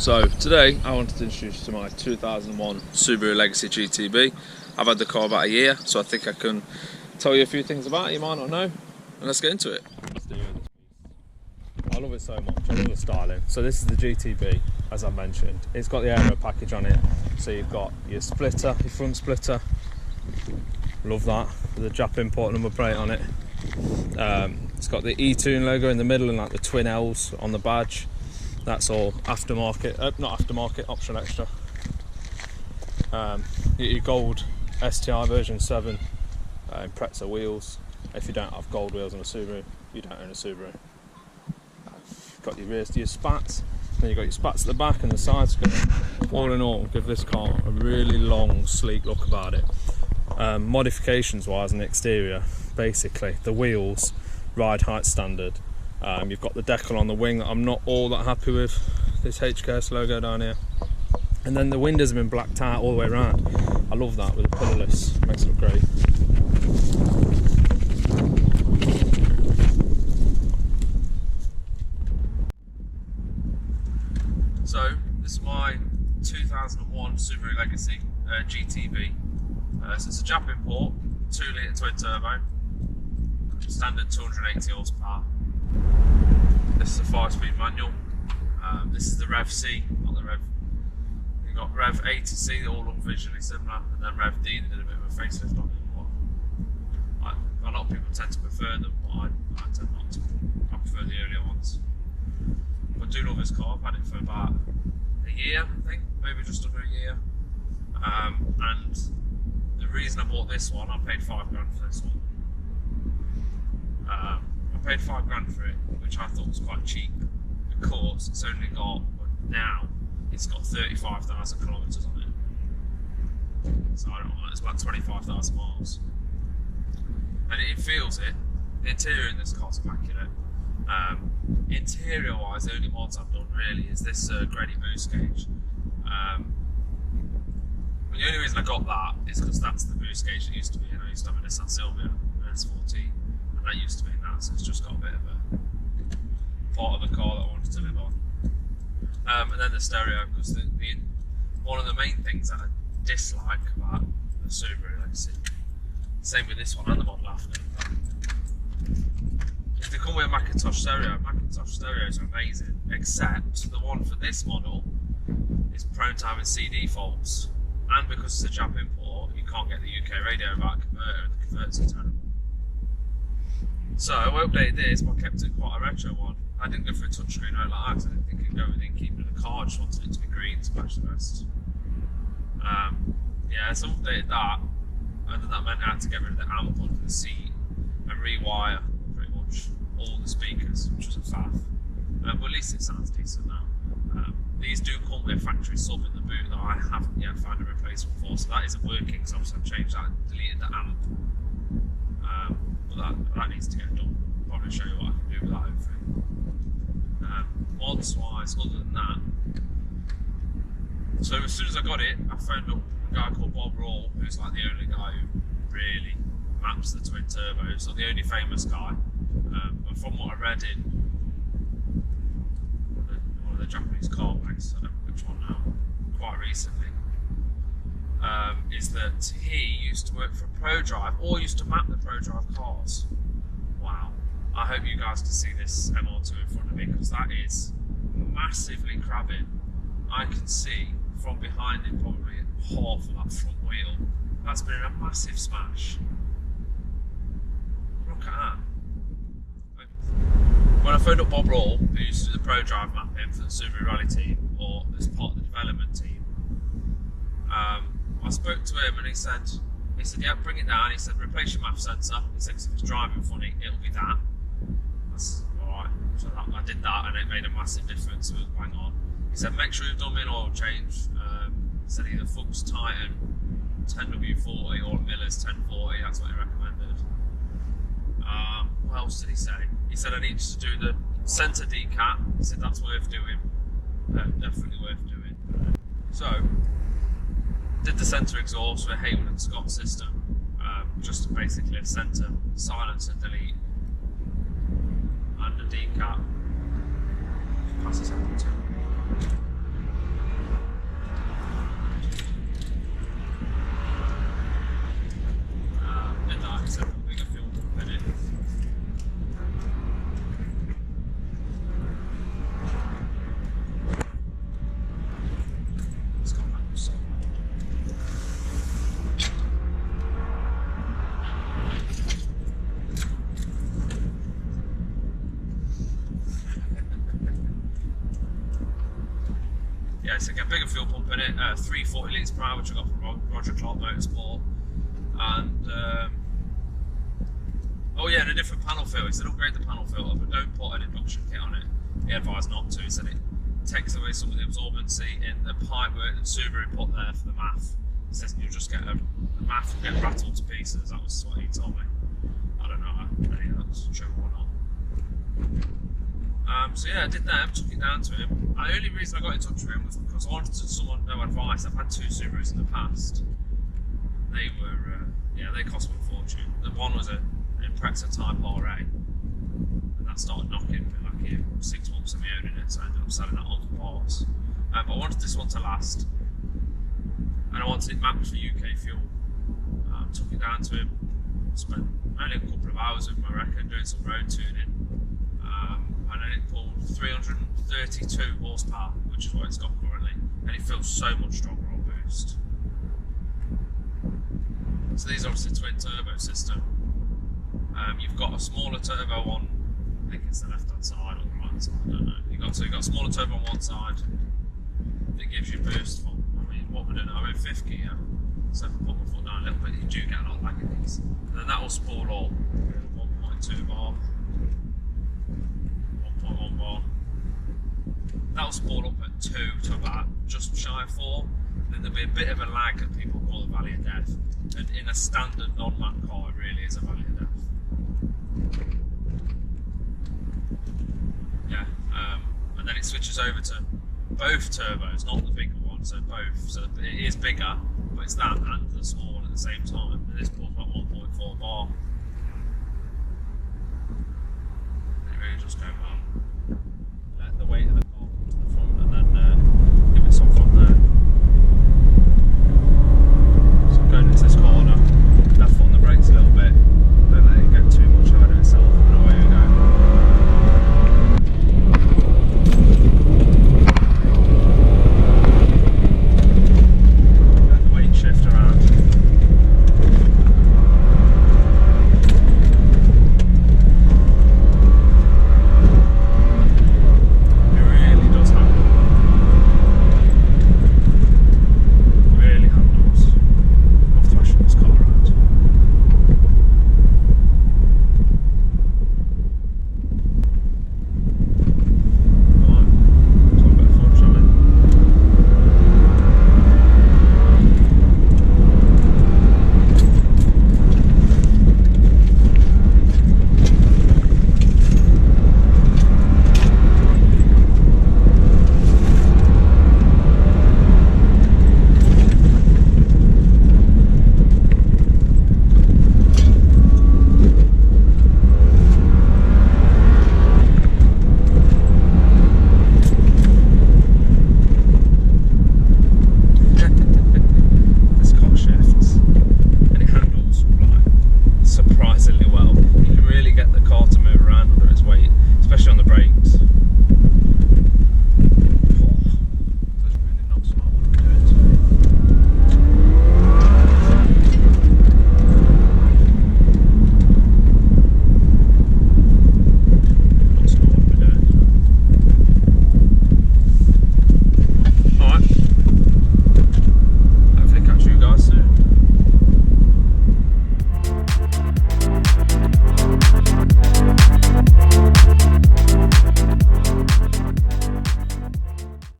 So today I wanted to introduce you to my 2001 Subaru Legacy GTB. I've had the car about a year, so I think I can tell you a few things about it you might not know, and let's get into it. I love it so much, I love the styling. So this is the GTB, as I mentioned. It's got the aero package on it, so you've got your splitter, your front splitter, love that, with the Jap import number plate on it. It's got the E-Tune logo in the middle and like the twin L's on the badge. That's all aftermarket, not aftermarket, optional extra. Your gold STI version 7 impreza wheels. If you don't have gold wheels on a Subaru, you don't own a Subaru. You've got your rear, your spats, then you've got your spats at the back and the sides. All in all, give this car a really long, sleek look about it. Modifications wise on the exterior, basically the wheels, ride height standard. You've got the decal on the wing that I'm not all that happy with, this HKS logo down here. And then the windows have been blacked out all the way around. I love that with the pillarless, makes it look great. So, this is my 2001 Subaru Legacy GTB. So it's a Jap import, 2 litre twin turbo, standard 280 horsepower. This is a 5-speed manual. This is the Rev C, not the Rev. You've got Rev A to C, they all look visually similar, and then Rev D, they did a bit of a facelift on it. A lot of people tend to prefer them, but I tend not to. I prefer the earlier ones. But I do love this car. I've had it for about a year, I think, maybe just under a year. And the reason I bought this one, I paid £5 for this one. I paid £5 for it, which I thought was quite cheap because it's only got, now it's got 35,000 kilometres on it. So I don't know, it's about 25,000 miles. And it feels it. The interior in this car's immaculate. Interior wise, the only mods I've done really is this Dragy boost gauge. The only reason I got that is because that's the boost gauge that used to be. I used to have a Nissan Silvia, an S14, and that used to be that, so it's just got a bit of a part of the car that I wanted to live on. And then the stereo, because one of the main things that I dislike about the Subaru Legacy, same with this one and the model after, is they come with a Macintosh stereo. Macintosh stereos are amazing, except the one for this model is prone to having CD faults. And because it's a Jap import, you can't get the UK radio back converter, and the converters are terrible. So I updated this, but I kept it quite a retro one. I didn't go for a touchscreen or anything like that because I didn't think it'd go within keeping in the car. I just wanted it to be green to match the rest. Yeah, so I updated that, and then that meant I had to get rid of the amp under the seat and rewire pretty much all the speakers, which was a faff. But at least it sounds decent now. These do come with a factory sub in the boot that I haven't yet found a replacement for, so that isn't working, so obviously I've changed that and deleted the amp. But that needs to get done. I'll probably show you what I can do with that hopefully. Mods wise, other than that, so as soon as I got it, I phoned up a guy called Bob Rawl, who's like the only guy who really maps the twin turbos, or the only famous guy. But from what I read in one of the Japanese car mags, I don't know which one now, quite recently, is that he used to work for ProDrive, or used to map the ProDrive cars. Wow. I hope you guys can see this MR2 in front of me, because that is massively crabbing. I can see from behind it probably half of that front wheel. That's been a massive smash. Look at that. When I phoned up Bob Rawl, who used to do the ProDrive mapping for the Subaru Rally team, or as part of the development team, I spoke to him and he said, yeah, bring it down. He said, replace your map sensor. He said, if it's driving funny, it'll be that. That's alright. So I did that and it made a massive difference. It was bang on. He said, make sure you've done me an oil change. He said either Fuchs Titan 10W40 or Miller's 1040. That's what he recommended. What else did he say? He said I need to do the centre decap. He said that's worth doing. Definitely worth doing. So, did the centre exhaust with Haywood and Scott system. Just basically a centre silencer delete and a decap. Pass this over to yeah, so get a bigger fuel pump in it, 340 litres per hour, which I got from Roger Clark Motorsport, and oh yeah, and a different panel filter. He said upgrade the panel filter, but don't put an induction kit on it. He advised not to. He said it takes away some of the absorbency in the pipework that Subaru put there for the MAF. He says you'll just get the MAF will get rattled to pieces. That was what he told me. I don't know if any of that's true or not. So yeah, I did that, took it down to him. And the only reason I got in touch with him was because I wanted someone to know advice. I've had 2 Subarus in the past. They were, yeah, they cost me a fortune. The one was an Impreza Type RA, and that started knocking for like 6 months of me owning it, so I ended up selling that on to parts. But I wanted this one to last, and I wanted it mapped for UK fuel. Took it down to him, spent only a couple of hours with him, I reckon, doing some road tuning. And then it pulled 332 horsepower, which is what it's got currently, and it feels so much stronger on boost. So these are obviously twin turbo system. You've got a smaller turbo on, I think it's the left hand side or the right hand side, I don't know. You've got a smaller turbo on one side that gives you boost from, I mean, what we're doing, I'm in 5th gear, so if I put my foot down a little bit, you do get a lot of lag in these. And then that will spool up 1.2 bar. 1.1 bar. That'll spool up at 2 to about just shy of 4. Then there'll be a bit of a lag that people call the valley of death. And in a standard non-map car, it really is a valley of death. Yeah, and then it switches over to both turbos, not the bigger one, so both. So it is bigger, but it's that and the small one at the same time. And this pulls about 1.4 bar. It really just go well.